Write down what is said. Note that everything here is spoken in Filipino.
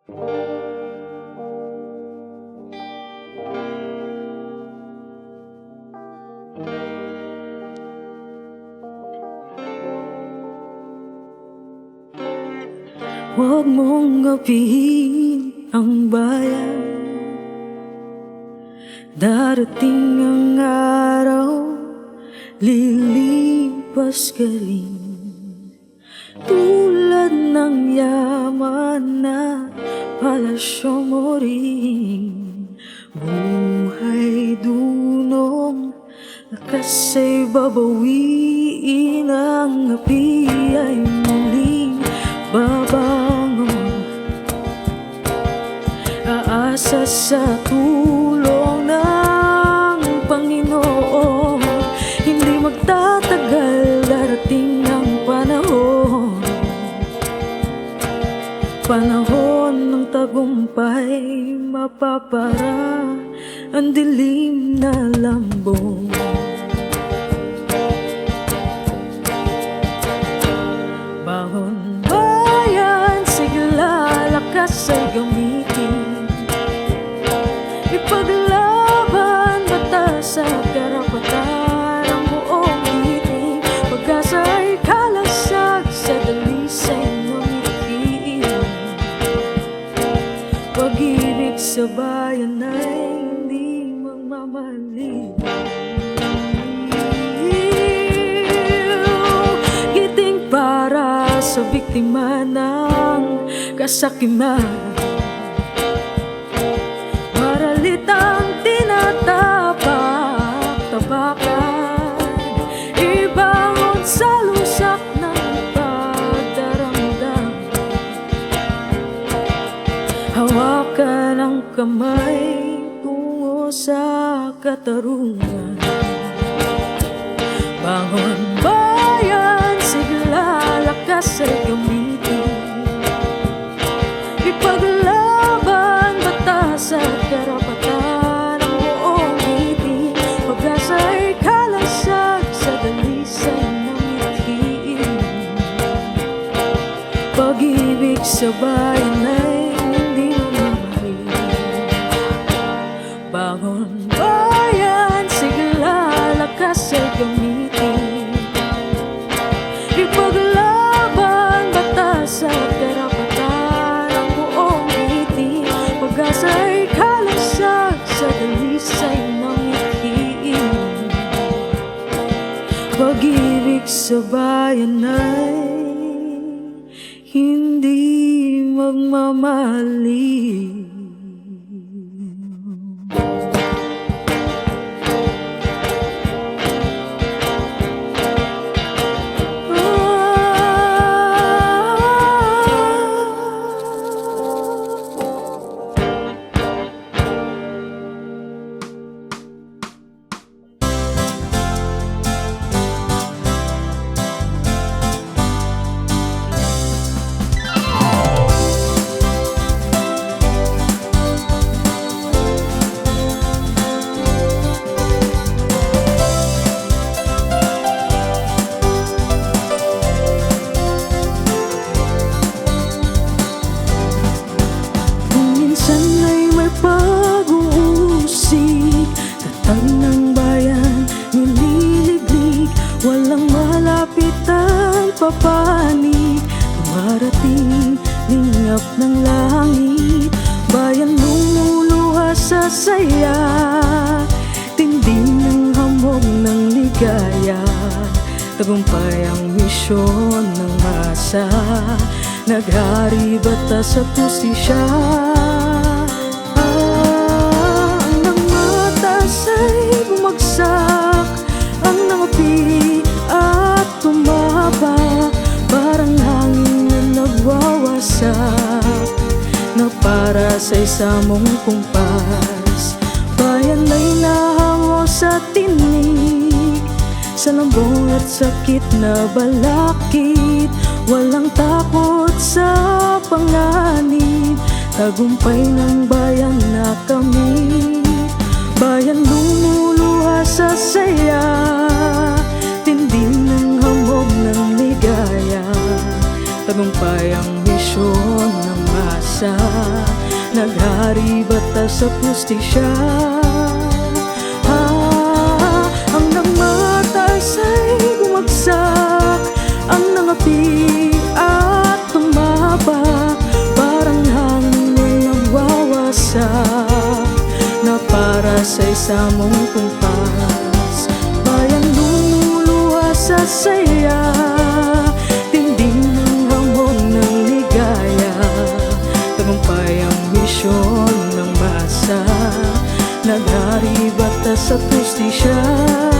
Huwag mong gabihin ang bayan. Darating ang araw, lilipas ka rin. Tulad ng yaman na palasyo mo rin. Buhay dunong, lakas ay babawiin. Ang api ay muling babangon. Aasa sa tulong ng Panginoon. Hindi magtatagal, darating ang panahon. Panahon ng tagumpay, mapapara ang dilim na lambong. Bangon bayan, sigla, lakas ay gamitin. Ipaglaban, batas at karapatan ang buong iting. Pag-asa ay kalasag sa dalisay ng itiin. Pag-ibig sa bayan ay hindi magmamali. Giting para sa biktima ng kasakiman. Maralitang tinatapak-tabakan. Ibangon sa lusak ng pagdaramdam. Hawakan ang kamay tungo sa katarungan. Bangon bayan, sigla, lakas ay gamitin. Ipaglaban, batas at karapatan ang buong iting. Pag-asa ay kalasag sa dalisay ng itiin. Pag-ibig sa bayan ay hindi mamahal. Bangon bayan, sigla, lakas ay gamitin. Ipaglaban, batas at karapatan ang buong iting. Pag-asa ay kalasag sa dalisay ng itiin. Pag-ibig sa bayan ay hindi magmamali. Papanig, dumarating, lingap ng langit. Bayan lumuluha sa saya, tinding ng hamog ng ligaya. Tagumpay ang misyon ng masa, naghari batas at justisya. Ang nangmatas ay bumagsak, ang nangapi at tumaba. Parang hangin na nagwawasak, na para sa isamong kumpas. Bayan ay nahango sa tinig, sa lambong at sakit na balakid. Walang takot sa panganib, tagumpay ng bayan na kami. Bayan lumuluha sa saya, tinding ng hamog ng ligaya. Tagumpay ang misyon ng masa, naghari batas at hustisya. Ang nangmatas ay bumagsak, ang nangapi at tumaba, parang hangin na nagwawasak na para sa isamong kumpas. Bayan lumuluha sa saya, tinding ng hamon ng ligaya, tagumpay ang misyon ng masa, naghari batas at hustisya.